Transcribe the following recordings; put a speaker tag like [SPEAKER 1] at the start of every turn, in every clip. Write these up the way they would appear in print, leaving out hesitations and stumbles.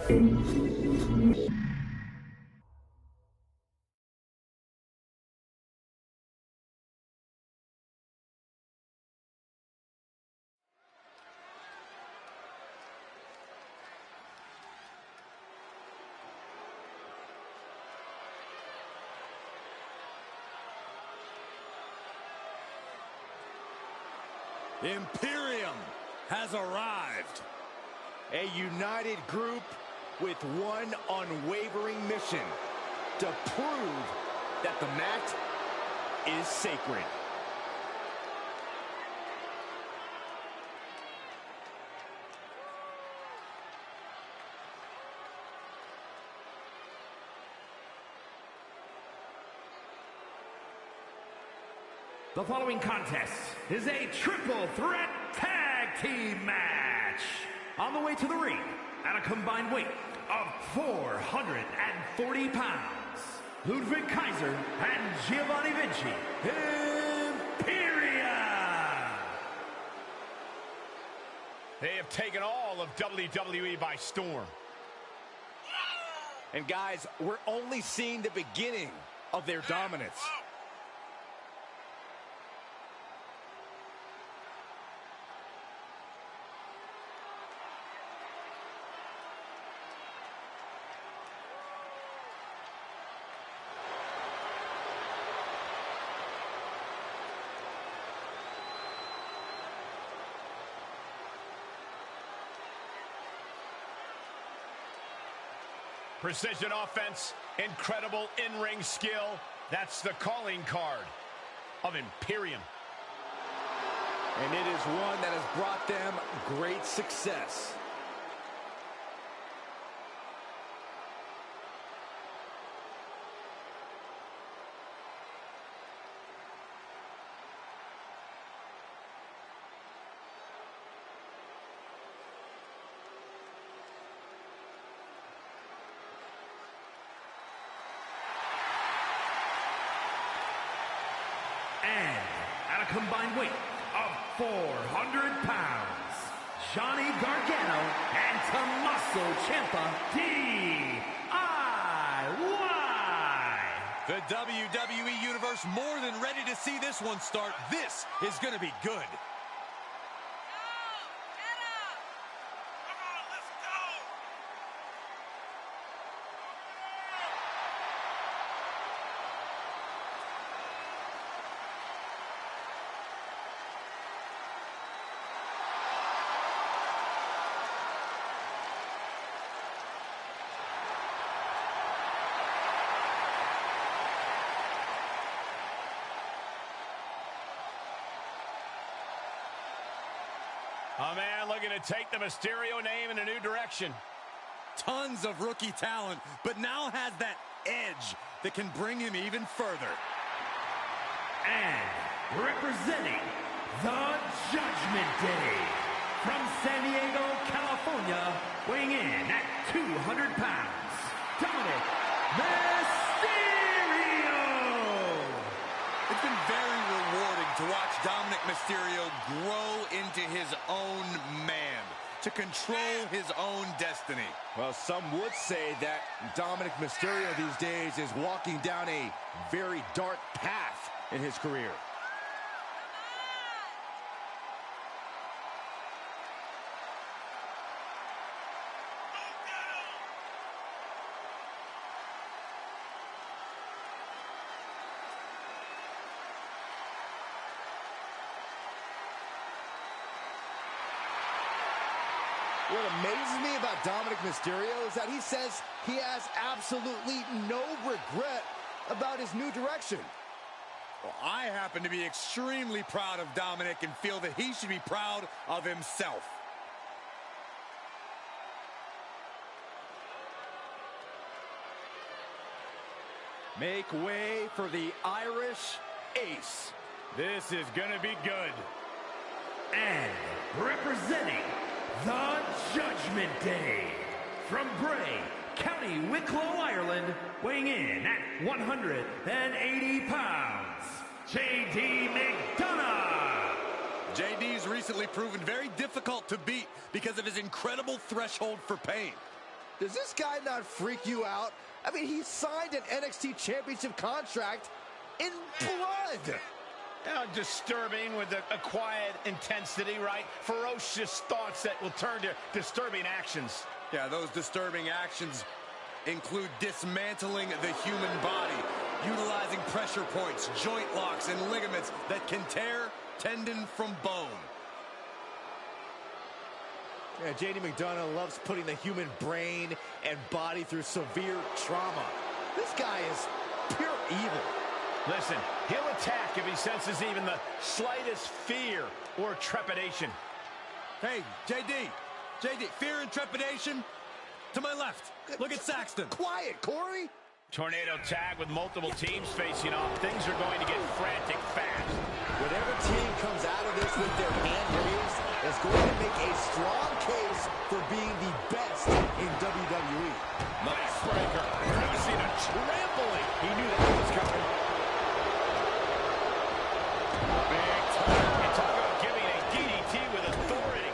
[SPEAKER 1] Imperium has arrived.
[SPEAKER 2] A united group with one unwavering mission: to prove that the mat is sacred.
[SPEAKER 3] The following contest is a triple threat tag team match. On the way to the ring, at a combined weight of 440 pounds, Luedwig Keiser and Giovanni Vinci, Imperium!
[SPEAKER 1] They have taken all of WWE by storm.
[SPEAKER 2] And guys, we're only seeing the beginning of their dominance.
[SPEAKER 1] Precision offense, incredible in-ring skill. That's the calling card of Imperium.
[SPEAKER 2] And it is one that has brought them great success.
[SPEAKER 3] And at a combined weight of 400 pounds, Johnny Gargano and Tommaso Ciampa, DIY.
[SPEAKER 4] The WWE Universe more than ready to see this one start. This is going to be good.
[SPEAKER 1] A man looking to take the Mysterio name in a new direction.
[SPEAKER 4] Tons of rookie talent, but now has that edge that can bring him even further.
[SPEAKER 3] And representing the Judgment Day, from San Diego, California, weighing in at 200 pounds, Dominik Mysterio!
[SPEAKER 4] It's been very rewarding to watch Dominik Mysterio grow into his own man, to control his own destiny.
[SPEAKER 2] Well, some would say that Dominik Mysterio these days is walking down a very dark path in his career. What amazes me about Dominik Mysterio is that he says he has absolutely no regret about his new direction.
[SPEAKER 4] Well, I happen to be extremely proud of Dominik and feel that he should be proud of himself.
[SPEAKER 2] Make way for the Irish Ace.
[SPEAKER 1] This is going to be good.
[SPEAKER 3] And representing the Judgment Day, from Bray, County Wicklow, Ireland, weighing in at 180 pounds, J.D. McDonagh.
[SPEAKER 4] JD's recently proven very difficult to beat because of his incredible threshold for pain.
[SPEAKER 2] Does this guy not freak you out? I mean, he signed an NXT Championship contract in blood.
[SPEAKER 1] Disturbing with a quiet intensity, right? Ferocious thoughts that will turn to disturbing actions.
[SPEAKER 4] Yeah, those disturbing actions include dismantling the human body, utilizing pressure points, joint locks, and ligaments that can tear tendon from bone.
[SPEAKER 2] Yeah, JD McDonagh loves putting the human brain and body through severe trauma. This guy is pure evil.
[SPEAKER 1] Listen, he'll attack if he senses even the slightest fear or trepidation.
[SPEAKER 4] Hey, JD, fear and trepidation? To my left, look at Saxton.
[SPEAKER 2] Quiet, Corey.
[SPEAKER 1] Tornado tag with multiple teams facing off. Things are going to get frantic fast.
[SPEAKER 2] Whatever team comes out of this with their hand raised is going to make a strong case for being the best in WWE.
[SPEAKER 1] Nice breaker. Producing a trampling. He knew that was coming. Big time. And talk about giving a DDT with authority.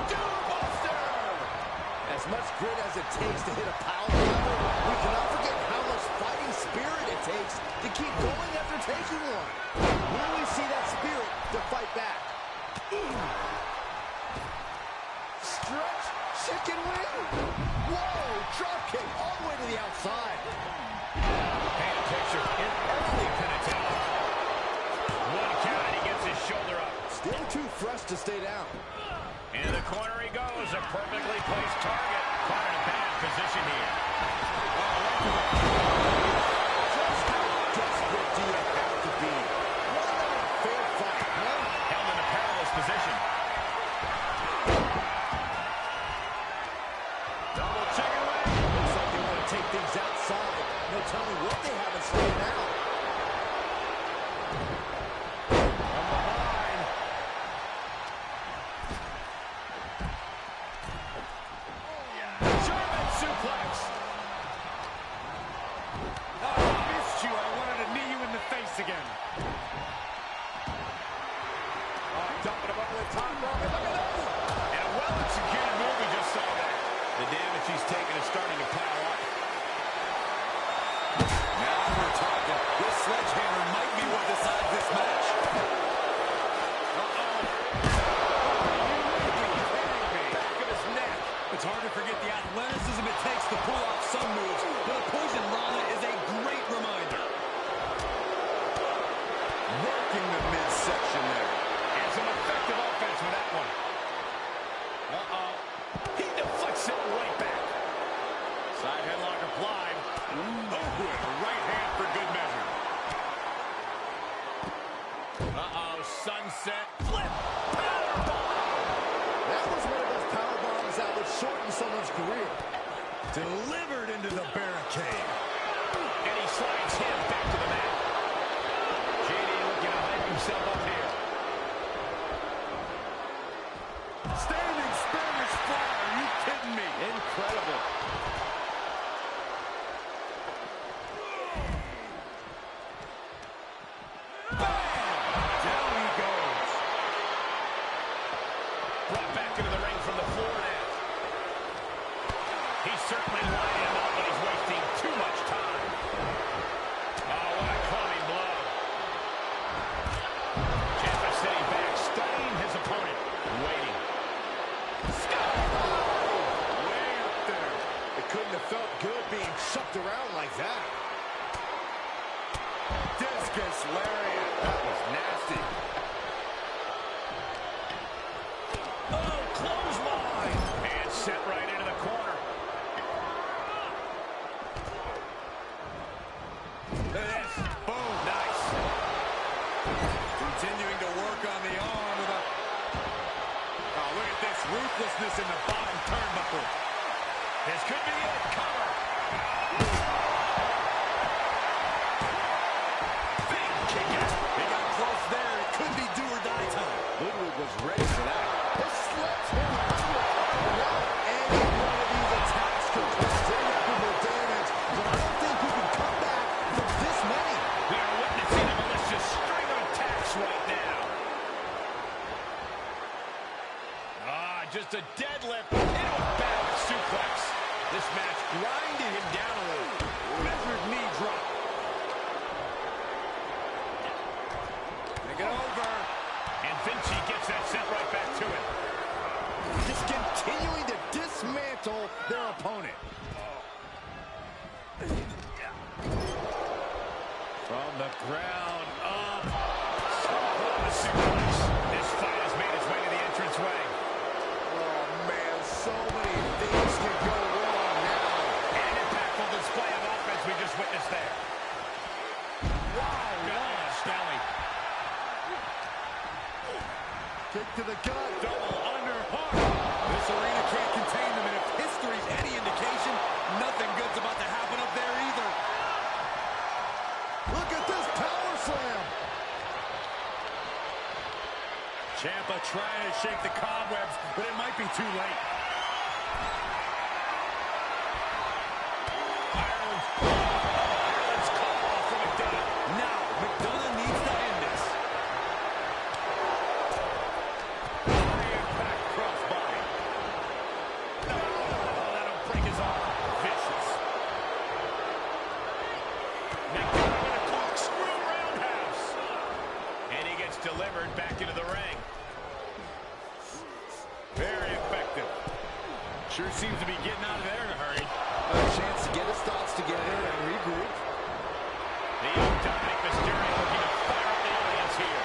[SPEAKER 1] Doombuster!
[SPEAKER 2] As much grit as it takes to hit a power level, we cannot forget how much fighting spirit it takes to keep going after taking one. Will we see that spirit to fight back? Stretch chicken wing. Whoa, drop kick all the way to the outside.
[SPEAKER 1] Paint a picture in early penitence. One count and he gets his shoulder up.
[SPEAKER 2] Still too fresh to stay down.
[SPEAKER 1] Into the corner he goes, a perfectly placed target. Caught in a bad position here.
[SPEAKER 2] Just how desperate do you have to be? What a fair fight, huh?
[SPEAKER 1] Held in a perilous position. Double chicken wing.
[SPEAKER 2] Looks like they want to take things outside. No telling what they have in store now.
[SPEAKER 1] From behind. German suplex.
[SPEAKER 4] Oh, I missed you. I wanted to knee you in the face again.
[SPEAKER 2] Dumping him up to the top rope. Look at this.
[SPEAKER 1] And a well-executed move, we just saw that. The damage he's taken is starting to pile up.
[SPEAKER 4] Now we're talking. This sledgehammer might be what decides this match.
[SPEAKER 1] Back of his neck.
[SPEAKER 4] It's hard to forget the athleticism it takes to pull off some moves, but a poison rana is a great reminder. Working the midsection there.
[SPEAKER 1] And some effective offense with that one. He deflects it right back. Side headlock applied. Oh, a right hand for good measure. Sunset flip.
[SPEAKER 2] That was one of those power bombs that would shorten someone's career.
[SPEAKER 4] Delivered into the barricade.
[SPEAKER 1] And he slides him back to the mat. JD looking to hype himself up here.
[SPEAKER 4] Standing Spanish fly. Are you kidding me?
[SPEAKER 2] Incredible.
[SPEAKER 4] Down he goes.
[SPEAKER 1] Brought back into the ring from the floor now. He's certainly lining him up, but he's wasting too much time. Oh, what a clubbing blow. Ciampa sitting back, studying his opponent. Waiting.
[SPEAKER 2] Way up there. It couldn't have felt good being chucked around like that.
[SPEAKER 4] Discus lariat. That was nasty.
[SPEAKER 1] Oh, clothesline. And set right into the corner.
[SPEAKER 4] Look at this. Boom.
[SPEAKER 1] Nice.
[SPEAKER 4] Continuing to work on the arm with a... Oh, look at this ruthlessness in the bottom turnbuckle.
[SPEAKER 1] This could be it. Cover. Big kick out.
[SPEAKER 4] He got close there. It could be do or die time.
[SPEAKER 2] Ludwig was ready for that. This slips him through a corner. Any one of these attacks could cause irreparable damage, but I don't think he can come back from this many.
[SPEAKER 1] We are witnessing a malicious string of attacks right now. just a deadlift into a back suplex. This match grinding him down a little. Measured knee drop. Take it over. And Vinci gets that sent right back to him.
[SPEAKER 2] Just continuing to dismantle their opponent.
[SPEAKER 1] From the ground up. Suplex. This fight has made its way to the entranceway.
[SPEAKER 2] Oh, man, so many things can go wrong now.
[SPEAKER 1] An impactful display of offense we just witnessed there. Wow, gosh, Sally.
[SPEAKER 2] Kick to the gut.
[SPEAKER 1] Double underhook.
[SPEAKER 4] This arena can't contain them, and if history's any indication, nothing good's about to happen up there either.
[SPEAKER 2] Look at this power slam.
[SPEAKER 4] Ciampa trying to shake the cobwebs, but it might be too late.
[SPEAKER 1] Ireland's call for McDonagh.
[SPEAKER 4] Now, McDonagh needs to end this.
[SPEAKER 1] Impact crossbody. No, that'll break his arm. Vicious. McDonagh with a corkscrew roundhouse. And he gets delivered back into the ring. Very effective. Sure seems to be getting out of there in a hurry.
[SPEAKER 2] A chance to get his thoughts together and regroup.
[SPEAKER 1] The young Dominik Mysterio looking to fire up the audience here.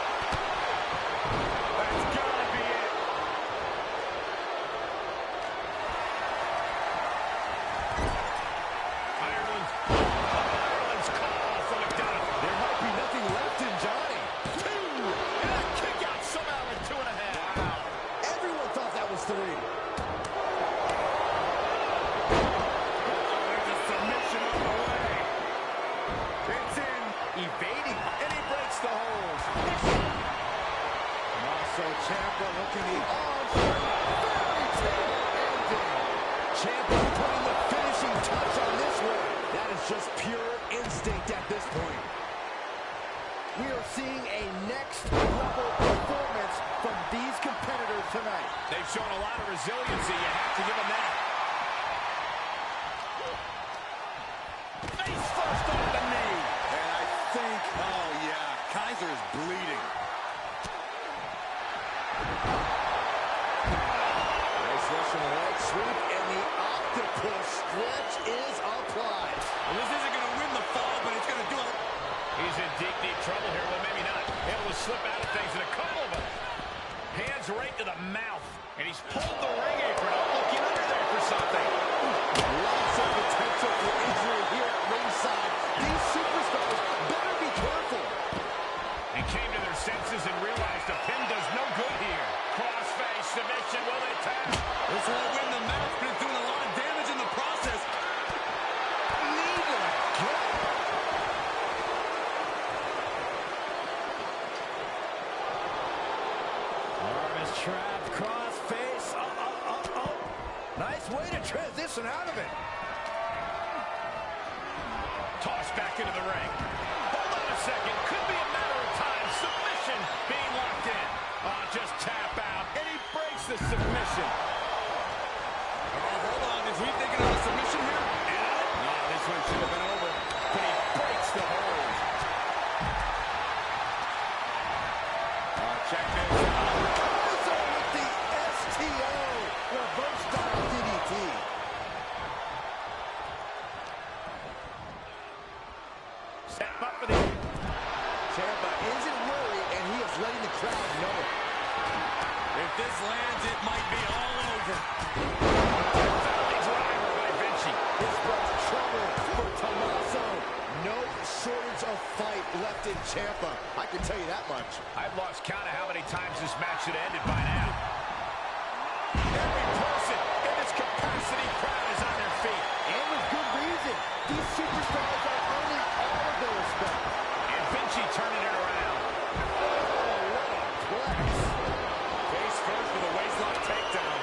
[SPEAKER 1] That's gotta be it. Ireland's call for McDonagh.
[SPEAKER 2] There might be nothing left in Johnny.
[SPEAKER 1] Two. And a kick out somehow in 2.5. Wow.
[SPEAKER 2] Everyone thought that was 3.
[SPEAKER 1] There's a submission on the way. It's in. Evading. And he breaks the hold.
[SPEAKER 2] Tommaso Ciampa looking the arms. Fairy tale ending. Ciampa putting the finishing touch on this one. That is just pure instinct at this point. We are seeing a next level performance from these competitors tonight.
[SPEAKER 1] They've shown a lot of resiliency. You have to give them that. Face first on the knee.
[SPEAKER 4] And I think, oh yeah, Keiser is bleeding.
[SPEAKER 2] Nice Russian leg sweep, and the octopus stretch is applied.
[SPEAKER 4] Well, this isn't going to win the fall, but it's going to do it.
[SPEAKER 1] He's in deep, deep trouble here. Well, maybe not. Able to slip out of things, and a couple of them. Hands right to the mouth. And he's pulled the ring apron up, looking under there for something.
[SPEAKER 2] Lots of potential for injury here at ringside. These superstars better be careful.
[SPEAKER 1] And came to their senses and realized a pin does no good here. Crossface submission, will they tap?
[SPEAKER 4] This won't win the match, but it's doing a lot of damage in the process.
[SPEAKER 2] Knee to the gut. Arm is trapped. Crossface. Nice way to transition out of it.
[SPEAKER 1] Tossed back into the ring. Hold on a second. Could be a matter of time. Submission being locked in. Just tap out. And he breaks the submission.
[SPEAKER 4] Hold on, is we thinking of a submission here?
[SPEAKER 1] No, this one should have been over. But he breaks the hold. Check this out.
[SPEAKER 2] Keiser with the STO. Reverse style DDT.
[SPEAKER 1] Set him up for the...
[SPEAKER 2] Ciampa isn't worried, and he is letting the crowd know it.
[SPEAKER 4] If this lands, it might be all over.
[SPEAKER 1] Founding driver by Vinci.
[SPEAKER 2] This spells trouble for Tommaso. No shortage of fight left in Ciampa. I can tell you that much.
[SPEAKER 1] I've lost count of how many times this match should have ended by now. Every person in this capacity crowd is on their feet.
[SPEAKER 2] And with good reason. These superstars are earning all of their respect.
[SPEAKER 1] And Vinci turning it around.
[SPEAKER 2] Oh, what a flex.
[SPEAKER 4] Face first with a waistlock takedown.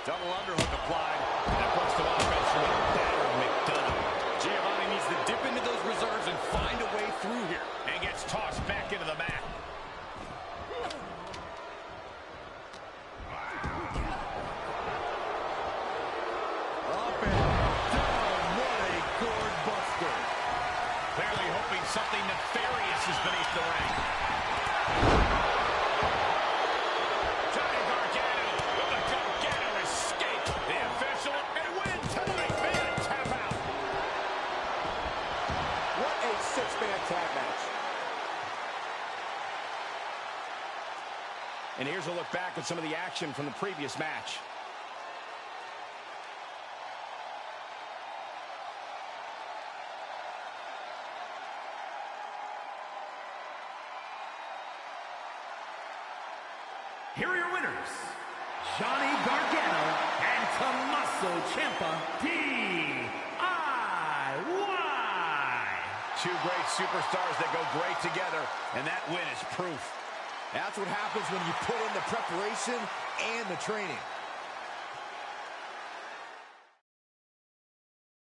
[SPEAKER 4] Double underhook applied.
[SPEAKER 1] And a burst of offense from McDonagh.
[SPEAKER 4] Giovanni needs to dip into those reserves and find a way through here.
[SPEAKER 1] And gets tossed back And here's a look back at some of the action from the previous match.
[SPEAKER 3] Here are your winners, Johnny Gargano and Tommaso Ciampa, DIY.
[SPEAKER 1] Two great superstars that go great together, and that win is proof.
[SPEAKER 2] That's what happens when you put in the preparation and the training.